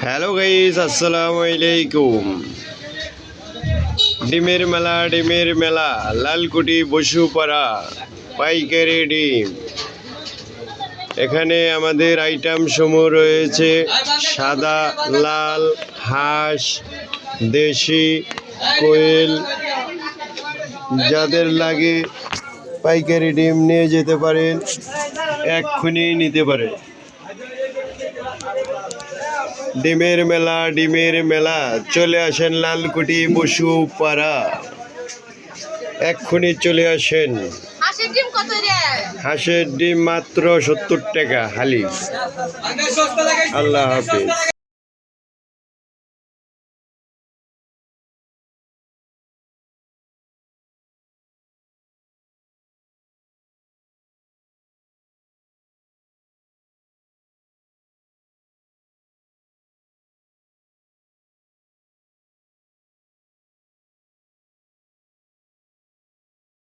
Hello guys, আসসালামু আলাইকুম। ডিমের মেলা লালকুটি বসুপাড়া পাইকারি ডিম। এখানে আমাদের আইটেম সমূহ রয়েছে সাদা, লাল, হাঁস, দেশি, কোয়েল। যাদের লাগে পাইকারি ডিম নিয়ে যেতে পারেন, এক্ষুনি নিতে পারেন। ডিমের মেলা চলে আসেন লালকুটি বসুপাড়া, এক্ষুনি চলে আসেন। হাঁসের ডিম মাত্র 70 টাকা হালি। আল্লাহ হাফিজ।